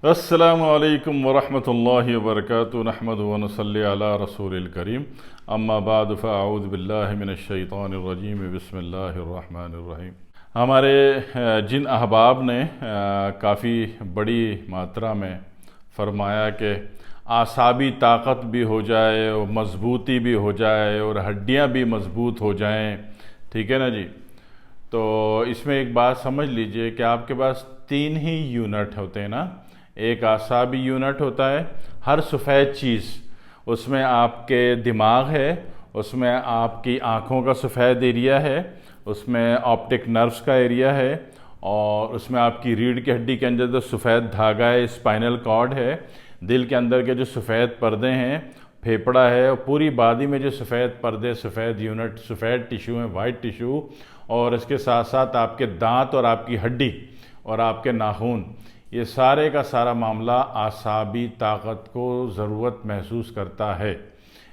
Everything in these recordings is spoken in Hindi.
अस्सलामु अलैकुम वरहमतुल्लाहि वबरकातुहू नहमदुहु व नसल्ली अला रसूलिल करीम अम्मा बाद फ़अऊज़ु बिल्लाहि मिनश शैतानिर रजीम बिस्मिल्लाहिर रहमानिर रहीम। हमारे जिन अहबाब ने काफ़ी बड़ी मात्रा में फ़रमाया कि आसाबी ताकत भी हो जाए और मज़बूती भी हो जाए और हड्डियाँ भी मज़बूत हो जाएं, ठीक है ना जी। तो इसमें एक बात समझ लीजिए कि आपके पास तीन ही यूनिट होते हैं ना। एक आसाबी यूनिट होता है, हर सफ़ेद चीज़, उसमें आपके दिमाग है, उसमें आपकी आँखों का सफ़ेद एरिया है, उसमें ऑप्टिक नर्व्स का एरिया है, और उसमें आपकी रीढ़ की हड्डी के अंदर जो सफ़ेद धागा है स्पाइनल कॉर्ड है, दिल के अंदर के जो सफ़ेद पर्दे हैं फेफड़ा है, और पूरी बॉडी में जो सफ़ेद पर्दे, सफ़ेद यूनिट, सफ़ेद टिश्यू है, वाइट टिश्यू, और इसके साथ साथ आपके दांत और आपकी हड्डी और आपके नाखून, ये सारे का सारा मामला आसाबी ताकत को ज़रूरत महसूस करता है।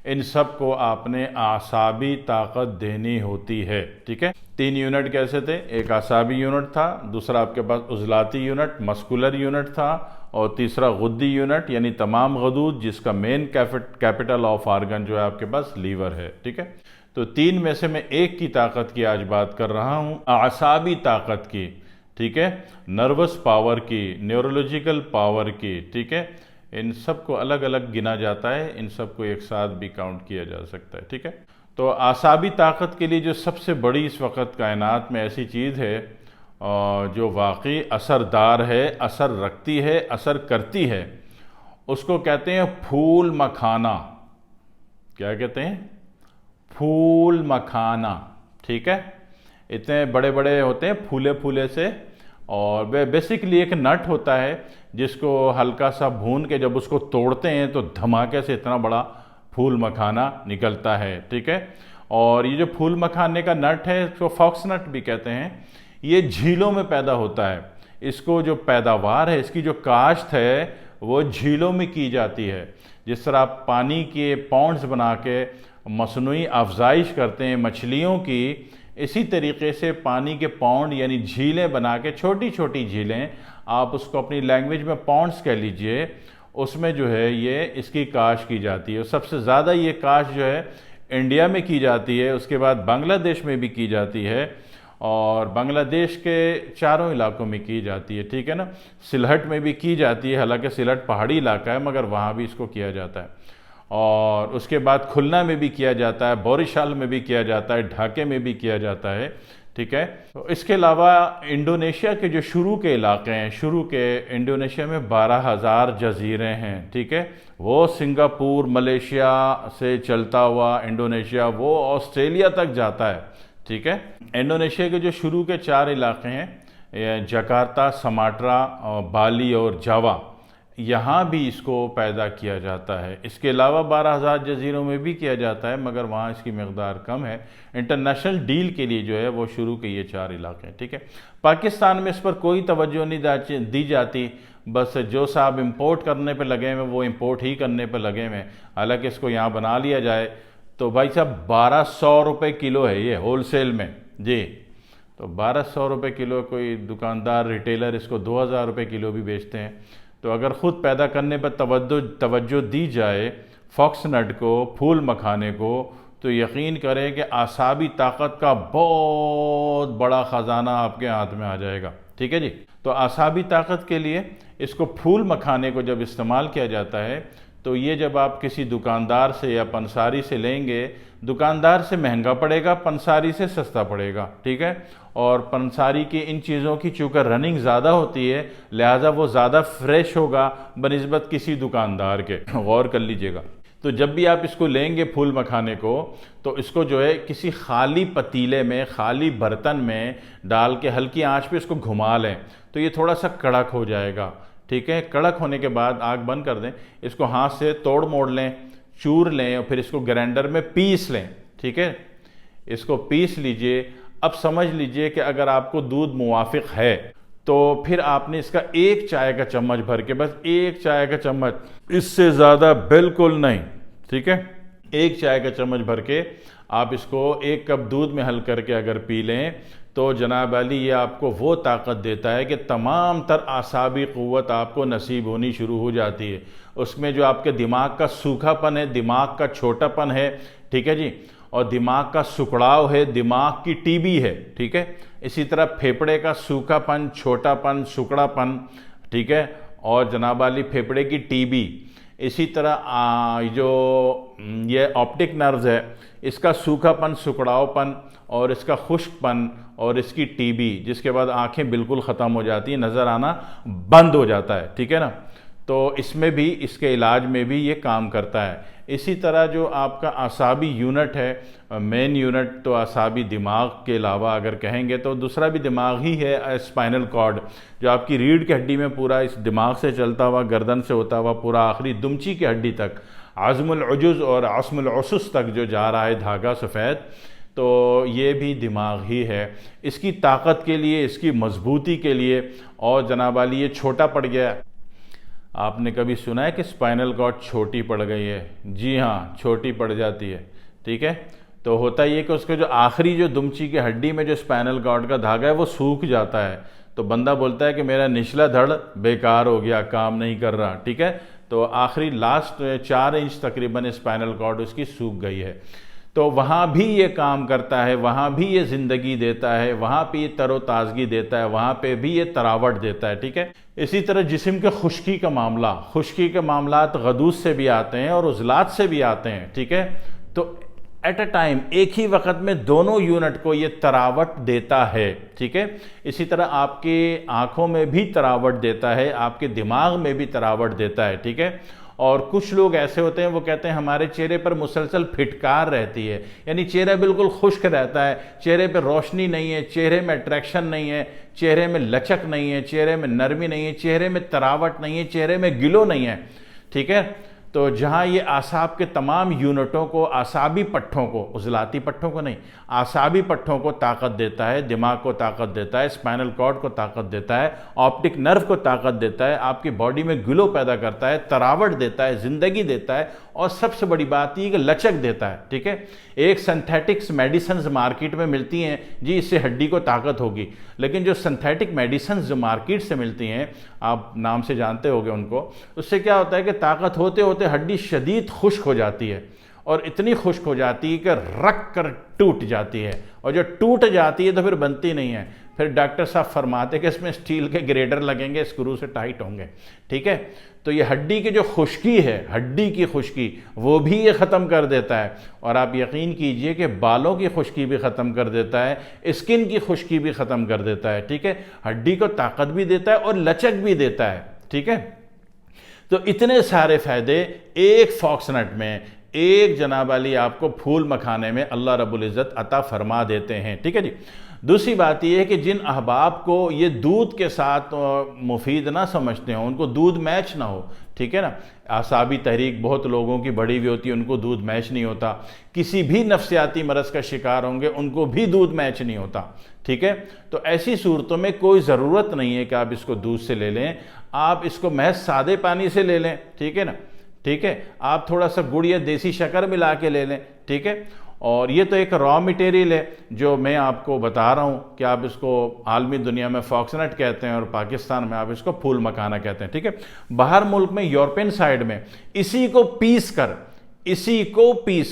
इन सब को आपने आसाबी ताकत देनी होती है, ठीक है। तीन यूनिट कैसे थे? एक आसाबी यूनिट था, दूसरा आपके पास उज़लाती यूनिट मस्कुलर यूनिट था, और तीसरा गुद्दी यूनिट यानी तमाम गदूद, जिसका मेन कैपिटल ऑफ आर्गन जो है आपके पास लीवर है, ठीक है। तो तीन में से मैं एक की ताकत की आज बात कर रहा हूँ, आसाबी ताकत की, ठीक है, नर्वस पावर की, न्यूरोलॉजिकल पावर की, ठीक है। इन सब को अलग अलग गिना जाता है, इन सब को एक साथ भी काउंट किया जा सकता है, ठीक है। तो आसाबी ताकत के लिए जो सबसे बड़ी इस वक्त कायनात में ऐसी चीज़ है जो वाकई असरदार है, असर रखती है, असर करती है, उसको कहते हैं फूल मखाना। क्या कहते हैं? फूल मखाना, ठीक है। इतने बड़े बड़े होते हैं, फूले फूले से, और वे बेसिकली एक नट होता है जिसको हल्का सा भून के जब उसको तोड़ते हैं तो धमाके से इतना बड़ा फूल मखाना निकलता है, ठीक है। और ये जो फूल मखाने का नट है इसको फॉक्स नट भी कहते हैं। ये झीलों में पैदा होता है। इसको जो पैदावार है, इसकी जो काश्त है वो झीलों में की जाती है। जिस तरह आप पानी के पॉन्ड्स बना के मसनूई अफजाइश करते हैं मछलियों की, इसी तरीके से पानी के पौंड यानी झीलें बना के, छोटी छोटी झीलें, आप उसको अपनी लैंग्वेज में पौंड्स कह लीजिए, उसमें जो है ये इसकी काश की जाती है। और सबसे ज़्यादा ये काश जो है इंडिया में की जाती है, उसके बाद बांग्लादेश में भी की जाती है, और बांग्लादेश के चारों इलाकों में की जाती है, ठीक है ना। सिलहट में भी की जाती है, हालांकि सिलहट पहाड़ी इलाका है मगर वहाँ भी इसको किया जाता है। और उसके बाद खुलना में भी किया जाता है, बोरिशाल में भी किया जाता है, ढाके में भी किया जाता है, ठीक है। तो इसके अलावा इंडोनेशिया के जो शुरू के इलाके हैं, शुरू के इंडोनेशिया में 12,000 जजीरे हैं, ठीक है। वो सिंगापुर, मलेशिया से चलता हुआ इंडोनेशिया वो ऑस्ट्रेलिया तक जाता है, ठीक है। इंडोनेशिया के जो शुरू के 4 इलाके हैं, जकार्ता, समाट्रा, बाली और जावा, यहाँ भी इसको पैदा किया जाता है। इसके अलावा 12,000 जजीरों में भी किया जाता है मगर वहाँ इसकी मकदार कम है। इंटरनेशनल डील के लिए जो है वो शुरू के ये 4 इलाके हैं, ठीक है। पाकिस्तान में इस पर कोई तवज्जो नहीं दी जाती, बस जो साहब इंपोर्ट करने पे लगे हुए वो इंपोर्ट ही करने पे लगे हुए। हालांकि इसको यहाँ बना लिया जाए तो भाई साहब 1200 रुपये किलो है ये होलसेल में जी। तो 1200 रुपये किलो, कोई दुकानदार रिटेलर इसको 2,000 रुपये किलो भी बेचते हैं। तो अगर ख़ुद पैदा करने पर तवज्जो दी जाए फॉक्स नट को, फूल मखाने को, तो यकीन करें कि आसाबी ताकत का बहुत बड़ा ख़जाना आपके हाथ में आ जाएगा, ठीक है जी। तो आसाबी ताकत के लिए इसको फूल मखाने को जब इस्तेमाल किया जाता है तो ये जब आप किसी दुकानदार से या पंसारी से लेंगे, दुकानदार से महंगा पड़ेगा, पंसारी से सस्ता पड़ेगा, ठीक है। और पंसारी की इन चीज़ों की चूँकि रनिंग ज़्यादा होती है लिहाजा वो ज़्यादा फ्रेश होगा बनिस्बत किसी दुकानदार के, गौर कर लीजिएगा। तो जब भी आप इसको लेंगे फूल मखाने को, तो इसको जो है किसी खाली पतीले में, खाली बर्तन में डाल के हल्की आंच पे इसको घुमा लें तो ये थोड़ा सा कड़क हो जाएगा, ठीक है। कड़क होने के बाद आग बंद कर दें, इसको हाथ से तोड़ मोड़ लें, चूर लें, और फिर इसको ग्राइंडर में पीस लें, ठीक है। इसको पीस लीजिए। अब समझ लीजिए कि अगर आपको दूध मुवाफिक है तो फिर आपने इसका 1 चाय का चम्मच भर के, बस 1 चाय का चम्मच, इससे ज़्यादा बिल्कुल नहीं, ठीक है। 1 चाय का चम्मच भर के आप इसको 1 कप दूध में हल करके अगर पी लें तो जनाब अली ये आपको वो ताकत देता है कि तमाम तर आसाबी क़ुव्वत आपको नसीब होनी शुरू हो जाती है। उसमें जो आपके दिमाग का सूखापन है, दिमाग का छोटापन है, ठीक है जी, और दिमाग का सुकड़ाव है, दिमाग की टीबी है, ठीक है। इसी तरह फेफड़े का सूखापन, छोटापन, सुकड़ापन, ठीक है, और जनाब अली फेफड़े की टीबी। इसी तरह जो ये ऑप्टिक नर्व्स है, इसका सूखापन, सुकड़ावपन और इसका खुश्कपन और इसकी टीबी, जिसके बाद आंखें बिल्कुल ख़त्म हो जाती हैं, नज़र आना बंद हो जाता है, ठीक है ना। तो इसमें भी, इसके इलाज में भी ये काम करता है। इसी तरह जो आपका आसाबी यूनिट है, मेन यूनिट तो आसाबी दिमाग के अलावा अगर कहेंगे तो दूसरा भी दिमाग ही है, स्पाइनल कॉर्ड, जो आपकी रीढ़ की हड्डी में पूरा इस दिमाग से चलता हुआ, गर्दन से होता हुआ पूरा आखिरी दुमची की हड्डी तक, आज़मुल उजुज़ और आसमुल उसूस तक जो जा रहा है धागा सफ़ेद, तो ये भी दिमाग ही है। इसकी ताकत के लिए, इसकी मजबूती के लिए, और जनाब अली ये छोटा पड़ गया। आपने कभी सुना है कि स्पाइनल कॉर्ड छोटी पड़ गई है? जी हाँ, छोटी पड़ जाती है, ठीक है। तो होता ये कि उसके जो आखिरी जो दुमची की हड्डी में जो स्पाइनल कॉर्ड का धागा है वो सूख जाता है, तो बंदा बोलता है कि मेरा निचला धड़ बेकार हो गया, काम नहीं कर रहा, ठीक है। तो आखिरी लास्ट 4 इंच तकरीबन स्पाइनल कॉर्ड उसकी सूख गई है, तो वहाँ भी ये काम करता है, वहाँ भी ये ज़िंदगी देता है, वहाँ पे ये तरोताज़गी देता है, वहाँ पे भी ये तरावट देता है, ठीक है। इसी तरह जिस्म के खुश्की का मामला, खुश्की के मामलात गदूस से भी आते हैं और उज़लात से भी आते हैं, ठीक है। तो एट अ टाइम, एक ही वक्त में दोनों यूनिट को ये तरावट देता है, ठीक है। इसी तरह आपके आँखों में भी तरावट देता है, आपके दिमाग में भी तरावट देता है, ठीक है। और कुछ लोग ऐसे होते हैं, वो कहते हैं हमारे चेहरे पर मुसलसल फिटकार रहती है, यानी चेहरा बिल्कुल खुश्क रहता है, चेहरे पर रोशनी नहीं है, चेहरे में अट्रैक्शन नहीं है, चेहरे में लचक नहीं है, चेहरे में नरमी नहीं है, चेहरे में तरावट नहीं है, चेहरे में गिलो नहीं है, ठीक है। तो जहाँ ये आसाब के तमाम यूनिटों को, आसाबी पट्ठों को, उज़लाती पट्ठों को नहीं, आसाबी पट्ठों को ताकत देता है, दिमाग को ताकत देता है, स्पाइनल कॉर्ड को ताकत देता है, ऑप्टिक नर्व को ताकत देता है, आपकी बॉडी में ग्लो पैदा करता है, तरावट देता है, ज़िंदगी देता है, और सबसे बड़ी बात ये कि लचक देता है, ठीक है। एक सिंथेटिक्स मेडिसिन्स मार्केट में मिलती हैं, जी इससे हड्डी को ताकत होगी, लेकिन जो सिंथेटिक मेडिसिन्स जो मार्केट से मिलती हैं, आप नाम से जानते होंगे उनको, उससे क्या होता है कि ताकत होते होते हड्डी शदीद खुश्क हो जाती है, और इतनी खुश्क हो जाती है कि रख कर टूट जाती है, और जो टूट जाती है तो फिर बनती नहीं है। फिर डॉक्टर साहब फरमाते कि इसमें स्टील के ग्रेडर लगेंगे, स्क्रू से टाइट होंगे, ठीक है। तो ये हड्डी की जो खुश्की है, हड्डी की खुश्की, वो भी ये ख़त्म कर देता है। और आप यकीन कीजिए कि बालों की खुश्की भी ख़त्म कर देता है, स्किन की खुश्की भी ख़त्म कर देता है, ठीक है। हड्डी को ताकत भी देता है और लचक भी देता है, ठीक है। तो इतने सारे फ़ायदे एक फॉक्सनट में, एक जनाब अली आपको फूल मखाने में अल्लाह रब्बुल इज़्ज़त अता फरमा देते हैं, ठीक है जी। दूसरी बात यह है कि जिन अहबाब को ये दूध के साथ मुफीद ना समझते हो, उनको दूध मैच ना हो, ठीक है ना। आसाबी तहरीक बहुत लोगों की बढ़ी हुई होती है, उनको दूध मैच नहीं होता। किसी भी नफ्सियाती मरज़ का शिकार होंगे, उनको भी दूध मैच नहीं होता, ठीक है। तो ऐसी सूरतों में कोई ज़रूरत नहीं है कि आप इसको दूध से ले लें, आप इसको महज सादे पानी से ले लें, ठीक है ना, ठीक है। आप थोड़ा सा गुड़ या देसी शक्कर मिला के ले लें, ठीक है। और ये तो एक रॉ मटेरियल है जो मैं आपको बता रहा हूँ कि आप इसको आलमी दुनिया में फॉक्सनट कहते हैं और पाकिस्तान में आप इसको फूल मखाना कहते हैं, ठीक है। बाहर मुल्क में, यूरोपियन साइड में इसी को पीस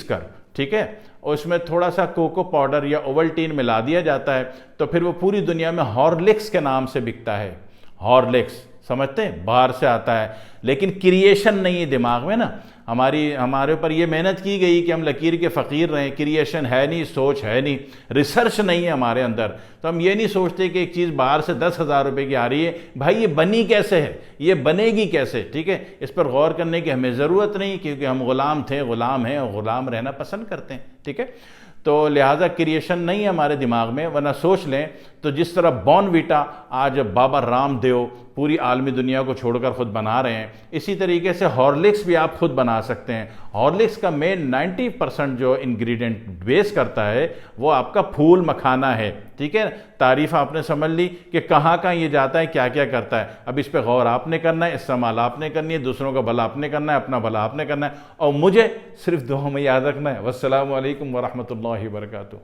कर, ठीक है, और उसमें थोड़ा सा कोको पाउडर या ओवल्टीन मिला दिया जाता है, तो फिर वो पूरी दुनिया में हॉर्लिक्स के नाम से बिकता है। हॉर्लिक्स समझते हैं, बाहर से आता है, लेकिन क्रिएशन नहीं है दिमाग में ना। हमारे ऊपर ये मेहनत की गई कि हम लकीर के फ़कीर रहें, क्रिएशन है नहीं, सोच है नहीं, रिसर्च नहीं है हमारे अंदर। तो हम ये नहीं सोचते कि एक चीज़ बाहर से 10,000 रुपये की आ रही है, भाई ये बनी कैसे है, ये बनेगी कैसे, ठीक है। इस पर गौर करने की हमें ज़रूरत नहीं, क्योंकि हम ग़ुलाम थे, ग़ुलाम हैं और ग़ुलाम रहना पसंद करते हैं, ठीक है। तो लिहाजा क्रिएशन नहीं है हमारे दिमाग में। वरना सोच लें तो जिस तरह बॉर्नवीटा आज बाबा रामदेव पूरी आलमी दुनिया को छोड़कर ख़ुद बना रहे हैं, इसी तरीके से हॉर्लिक्स भी आप खुद बना सकते हैं। हॉर्लिक्स का मेन 90% जो इंग्रेडिएंट बेस करता है वो आपका फूल मखाना है, ठीक है। तारीफ़ आपने समझ ली कि कहाँ कहाँ ये जाता है, क्या क्या करता है। अब इस पर गौर आपने करना है, इस्तेमाल आपने करनी है, दूसरों का भला आपने करना है, अपना भला आपने करना है, और मुझे सिर्फ दुआ में याद रखना है। वस्सलामु अलैकुम वरहमतुल्लाहि वबरकातुहू।